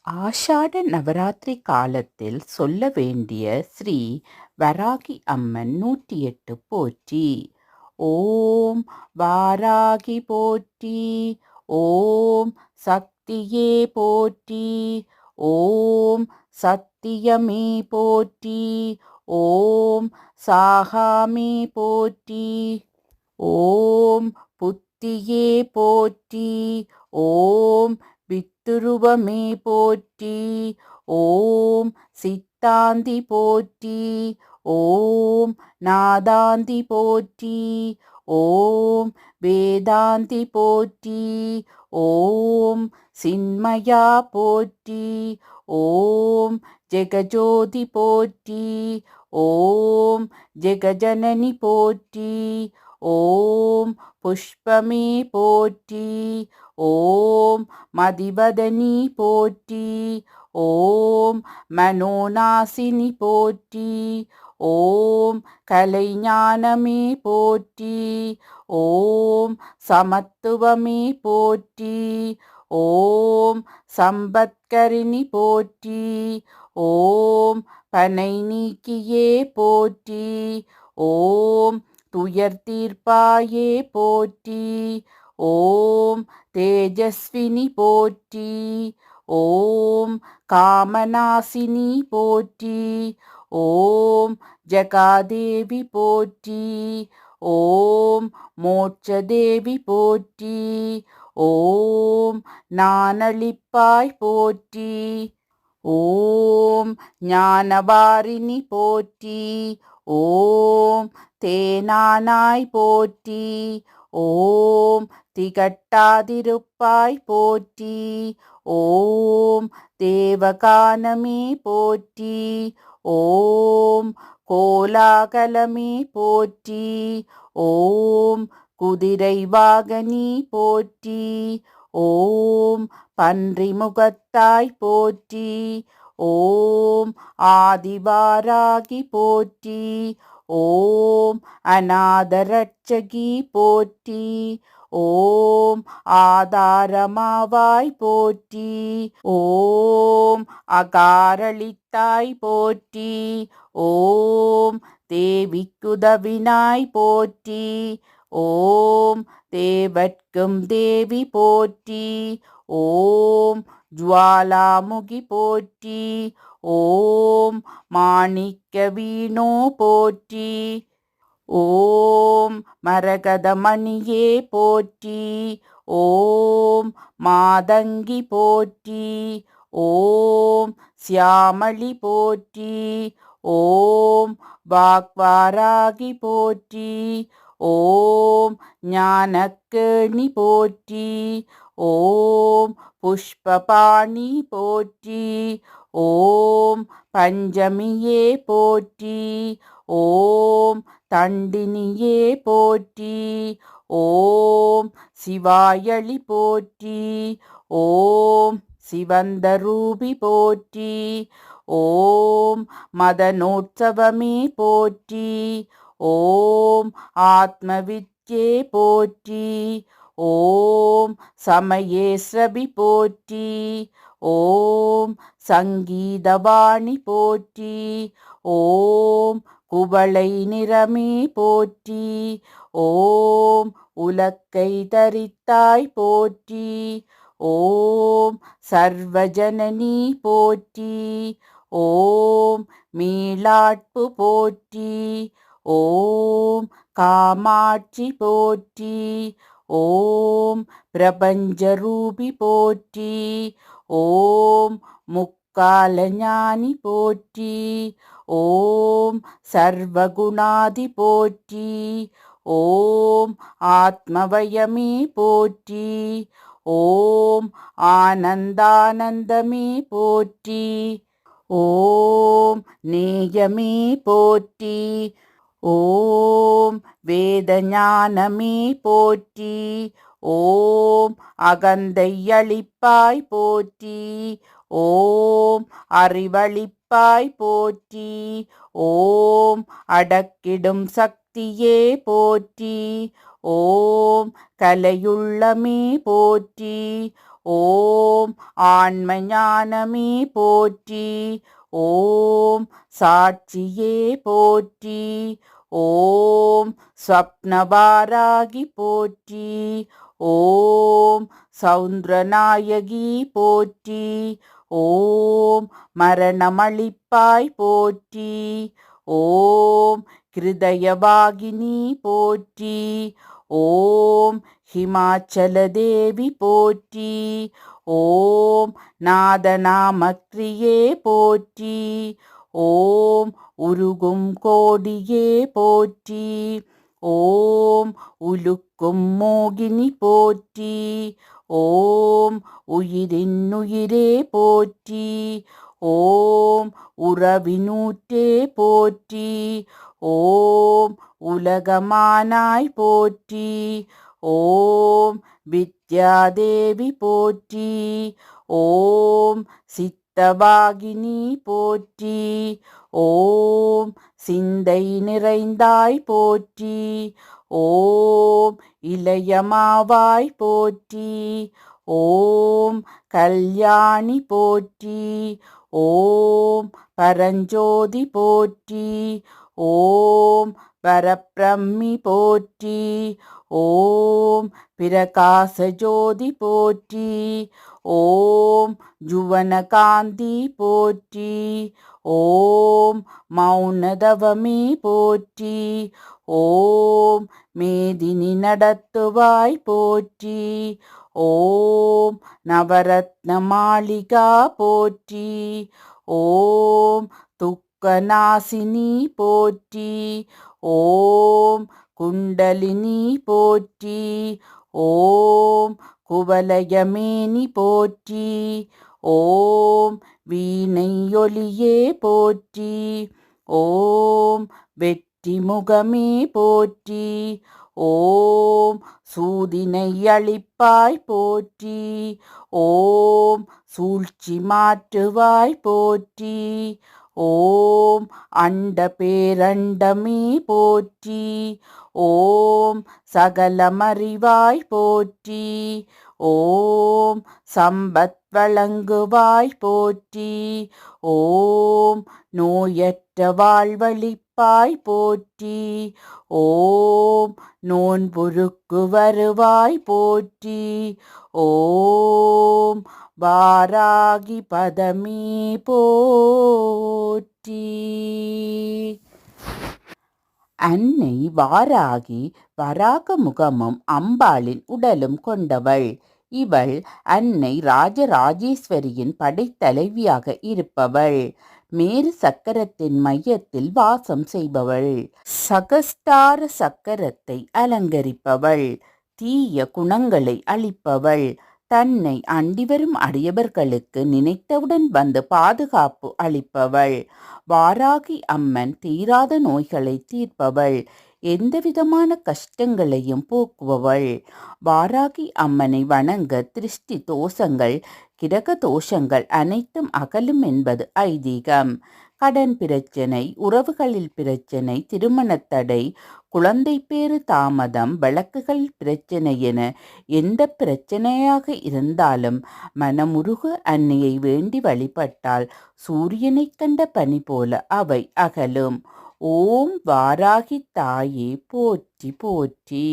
ஆஷாட நவராத்திரி காலத்தில் சொல்ல வேண்டிய ஸ்ரீ வராகி அம்மன் 108 போற்றி. ஓம் வாராகி போற்றி. ஓம் சக்தியே போற்றி. ஓம் சத்தியமே போற்றி. ஓம் சாகாமே போற்றி. ஓம் புத்தியே போற்றி. ஓம் வித்துருவமே போற்றி. ஓம் சித்தாந்தி போற்றி. ஓம் நாதாந்தி போற்றி. ஓம் வேதாந்தி போற்றி. ஓம் சின்மயா போற்றி. ஓம் ஜெகஜோதி போற்றி. ஓம் ஜெகஜனனி போற்றி. ஓம் புஷ்பமே போற்றி. ஓம் மதிவதனி போற்றி. ஓம் மனோநாசினி போற்றி. ஓம் கலைஞானமே போற்றி. ஓம் சமத்துவமே போற்றி. ஓம் சம்பத்கரிணி போற்றி. ஓம் பனை நீக்கியே போற்றி. ஓம் துயர் தீர்ப்பாயே போற்றி. ஓம் தேஜஸ்வினி போற்றி. ஓம் காமநாசினி போற்றி. ஓம் ஜகாதேவி போற்றி. ஓம் மோட்சதேவி போற்றி. ஓம் நானளிப்பாய் போற்றி. ஓம் ஞானவாரிணி போற்றி. ஓம் தேனானாய் போற்றி. ஓம் திகட்டாதிருப்பாய் போற்றி. ஓம் தேவகானமே போற்றி. ஓம் கோலாகலமே போற்றி. ஓம் குதிரை வாகனி போற்றி. ஓம் பன்றிமுகத்தாய் போற்றி. ஓம் ஆதிவாராகி போற்றி. ஓம் அநாதரட்சகி போற்றி. ஓம் ஆதாரமாவாய் போற்றி. ஓம் அகாரளித்தாய் போற்றி. ஓம் தேவிக்குதவினாய் போற்றி. ஓம் தேவர்க்கும் தேவி போற்றி. ஓம் ஜுவாலாமுகி போற்றி. ஓம் மாணிக்க வீணோ போற்றி. ஓம் மரகதமணியே போற்றி. ஓம் மாதங்கி போற்றி. ஓம் சியாமளி போற்றி. ஓம் வாக்வாராகி போற்றி. ஓம் ஞானக்கேணி போற்றி. ஓம் புஷ்பபாணி போற்றி. ஓம் பஞ்சமியே போற்றி. ஓம் தண்டினியே போற்றி. ஓம் சிவாயளி போற்றி. ஓம் சிவந்தரூபி போற்றி. ஓம் மதனோற்சவமே போற்றி. ஓம் ஆத்மவித்யே போற்றி. ஓம் சமயேஸ்ரபி போற்றி. ஓம் சங்கீதவாணி போற்றி. ஓம் குவளை நிறமே போற்றி. ஓம் உலக்கை தரித்தாய் போற்றி. ஓம் சர்வஜனனி போற்றி. ஓம் மீளாட்பு போற்றி. ஓம் காமாட்சி போற்றி. ஓம் பிரபஞ்சரூபி போற்றி. ஓம் முக்காலஞானி போற்றி. ஓம் சர்வகுணாதி போற்றி. ஓம் ஆத்மவயமே போற்றி. ஓம் ஆனந்தானந்தமே போற்றி. ஓம் நேயமே போற்றி. ஓம் வேதஞானமே போற்றி. ஓம் அகந்தை அளிப்பாய் போற்றி. ஓம் அறிவளிப்பாய் போற்றி. ஓம் அடக்கிடும் சக்தியே போற்றி. ஓம் கலையுள்ளமே போற்றி. ஓம் ஆன்ம ஞானமே போற்றி. ஓம் சாட்சியே போற்றி. ஓம் ஸ்வப்னபாராகி போற்றி. ஓம் சௌந்திரநாயகி போற்றி. ஓம் மரணமளிப்பாய் போற்றி. ஓம் கிருதயவாகினி போற்றி. ஓம் ஹிமாச்சல தேவி போற்றி. ஓம் நாதநாமக்ரியே போற்றி. ஓம் உருகும் கோடியே போற்றி. ஓம் உலுக்கும் மோகினி போற்றி. ஓம் உயிரின் உயிரே போற்றி. ஓம் உறவினூற்றே போற்றி. ஓம் உலகமானாய் போற்றி. ஓம் வித்யாதேவி போற்றி. ஓம் சித்தவாகினி போற்றி. ஓம் சிந்தை நிறைந்தாய் போற்றி. ஓம் இளையமாவாய் போற்றி. ஓம் கல்யாணி போற்றி. ஓம் பரஞ்சோதி போற்றி. ஓம் பரபிரம்மி போற்றி. ஓம் பிரகாசஜோதி போற்றி. ஓம் ஜுவனகாந்தி போற்றி. ஓம் மௌனதவமே போற்றி. ஓம் மேதினி நடத்துவாய் போற்றி. ஓம் நவரத்ன மாளிகா போற்றி. ஓம் துக்கநாசினி போற்றி. ஓம் குண்டலினி போற்றி. ஓம் குவலயமேனி போற்றி. ஓம் வீணையொலியே போற்றி. ஓம் வெற்றி முகமே போற்றி. ஓம் சூதினை அளிப்பாய் போற்றி. ஓம் சூழ்ச்சி மாற்றுவாய் போற்றி. ஓம் அண்ட பேரண்டமே போற்றி. ஓம் சகலமறிவாய் போற்றி. ஓம் சம்பத் வழங்குவாய் போற்றி. ஓம் நோயற்ற வாழ்வழிப்பாய் போற்றி. ஓம் நோன்புருக்கு வருவாய் போற்றி. ஓம் வாராகி பதமே போற்றி. அன்னை வாராகி வராக முகமும் அம்பாளின் உடலும் கொண்டவள். இவள் அன்னை ராஜராஜேஸ்வரியின் படைத்தலைவியாக இருப்பவள். மேரு சக்கரத்தின் மையத்தில் வாசம் செய்பவள். சகஸ்டார சக்கரத்தை அலங்கரிப்பவள். தீய குணங்களை அளிப்பவள். தன்னை அண்டிவரும் அடியவர்களுக்கு நினைத்தவுடன் வந்து பாதுகாப்பு அளிப்பவள். வாராகி அம்மன் தீராத நோய்களை தீர்ப்பவள். எந்தவிதமான கஷ்டங்களையும் போக்குபவள். வாராகி அம்மனை வணங்க திருஷ்டி தோஷங்கள் கிரக தோஷங்கள் அனைத்தும் அகலும் என்பது ஐதீகம். கடன் பிரச்சனை, உறவுகளில் பிரச்சனை, திருமணத்தடை, குழந்தை பேறு தாமதம், வழக்குகள் பிரச்சனை என எந்த பிரச்சனையாக இருந்தாலும் மனமுருக அன்னையை வேண்டி வழிபட்டால் சூரியனை கண்ட பனி போல அவை அகலும். ஓம் வாராகி தாயே போற்றி போற்றி.